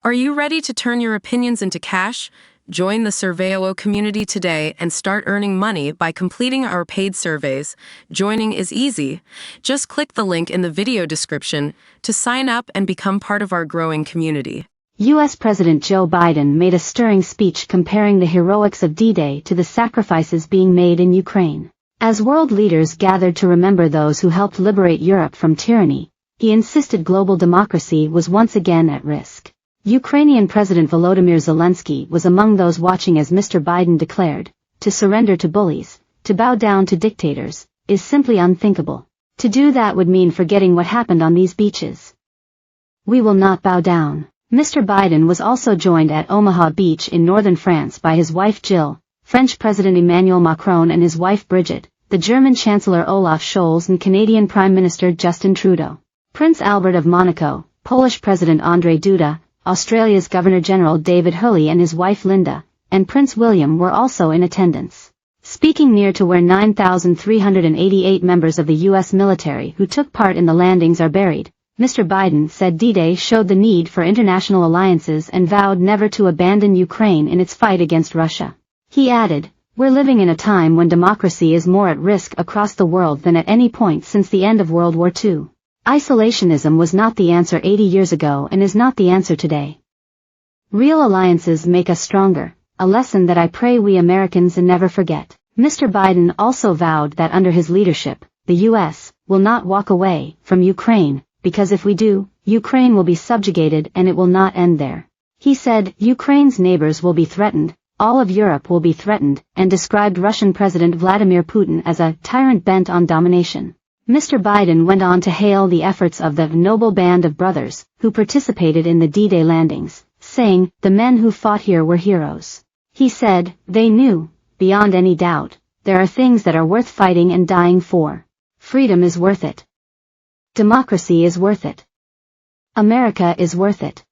Are you ready to turn your opinions into cash? Join the Surveyo community today and start earning money by completing our paid surveys. Joining is easy. Just click the link in the video description to sign up and become part of our growing community. U.S. President Joe Biden made a stirring speech comparing the heroics of D-Day to the sacrifices being made in Ukraine. As world leaders gathered to remember those who helped liberate Europe from tyranny, he insisted global democracy was once again at risk. Ukrainian President Volodymyr Zelensky was among those watching as Mr. Biden declared, "To surrender to bullies, to bow down to dictators, is simply unthinkable. To do that would mean forgetting what happened on these beaches. We will not bow down." Mr. Biden was also joined at Omaha Beach in northern France by his wife Jill, French President Emmanuel Macron and his wife Brigitte, the German Chancellor Olaf Scholz and Canadian Prime Minister Justin Trudeau, Prince Albert of Monaco, Polish President Andrzej Duda, Australia's Governor-General David Hurley and his wife Linda, and Prince William were also in attendance. Speaking near to where 9,388 members of the U.S. military who took part in the landings are buried, Mr. Biden said D-Day showed the need for international alliances and vowed never to abandon Ukraine in its fight against Russia. He added, "We're living in a time when democracy is more at risk across the world than at any point since the end of World War II. Isolationism was not the answer 80 years ago and is not the answer today. Real alliances make us stronger, a lesson that I pray we Americans never forget." Mr. Biden also vowed that under his leadership, the U.S. will not walk away from Ukraine, because if we do, Ukraine will be subjugated and it will not end there. He said, "Ukraine's neighbors will be threatened, all of Europe will be threatened," and described Russian President Vladimir Putin as a tyrant bent on domination. Mr. Biden went on to hail the efforts of the noble band of brothers who participated in the D-Day landings, saying, "The men who fought here were heroes." He said, "They knew, beyond any doubt, there are things that are worth fighting and dying for. Freedom is worth it. Democracy is worth it. America is worth it.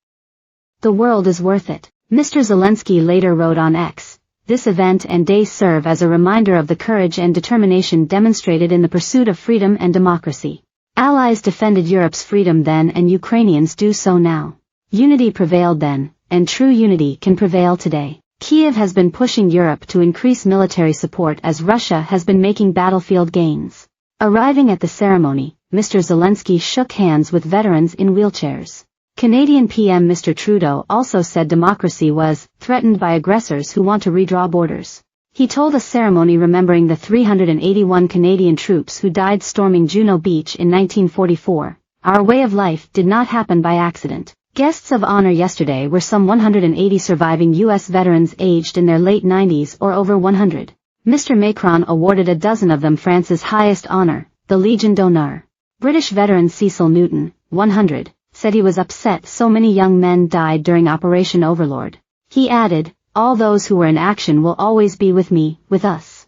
The world is worth it." Mr. Zelensky later wrote on X, "This event and day serve as a reminder of the courage and determination demonstrated in the pursuit of freedom and democracy. Allies defended Europe's freedom then and Ukrainians do so now. Unity prevailed then, and true unity can prevail today. Kiev has been pushing Europe to increase military support as Russia has been making battlefield gains." Arriving at the ceremony, Mr. Zelensky shook hands with veterans in wheelchairs. Canadian PM Mr. Trudeau also said democracy was threatened by aggressors who want to redraw borders. He told a ceremony remembering the 381 Canadian troops who died storming Juno Beach in 1944, "Our way of life did not happen by accident." Guests of honor yesterday were some 180 surviving U.S. veterans aged in their late 90s or over 100. Mr. Macron awarded a dozen of them France's highest honor, the Legion d'honneur. British veteran Cecil Newton, 100, said he was upset so many young men died during Operation Overlord. He added, "All those who were in action will always be with me, with us.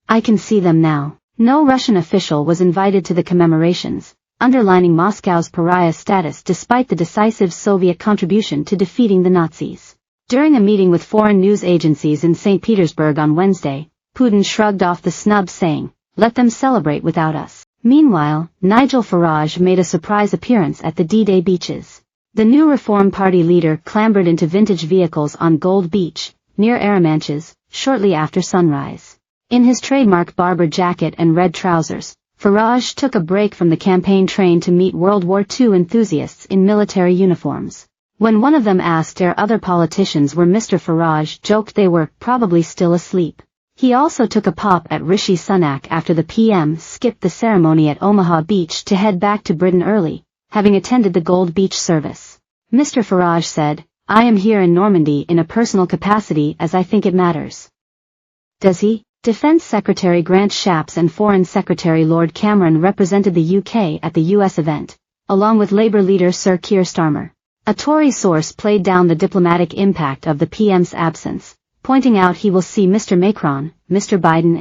I can see them now." No Russian official was invited to the commemorations, underlining Moscow's pariah status despite the decisive Soviet contribution to defeating the Nazis. During a meeting with foreign news agencies in St. Petersburg on Wednesday, Putin shrugged off the snub saying, "Let them celebrate without us." Meanwhile, Nigel Farage made a surprise appearance at the D-Day beaches. The new Reform Party leader clambered into vintage vehicles on Gold Beach, near Arromanches, shortly after sunrise. In his trademark Barber jacket and red trousers, Farage took a break from the campaign train to meet World War II enthusiasts in military uniforms. When one of them asked if other politicians were, Mr. Farage joked they were probably still asleep. He also took a pop at Rishi Sunak after the PM skipped the ceremony at Omaha Beach to head back to Britain early, having attended the Gold Beach service. Mr. Farage said, "I am here in Normandy in a personal capacity as I think it matters." Does he? Defense Secretary Grant Shapps and Foreign Secretary Lord Cameron represented the UK at the US event, along with Labour leader Sir Keir Starmer. A Tory source played down the diplomatic impact of the PM's absence, pointing out he will see Mr. Macron, Mr. Biden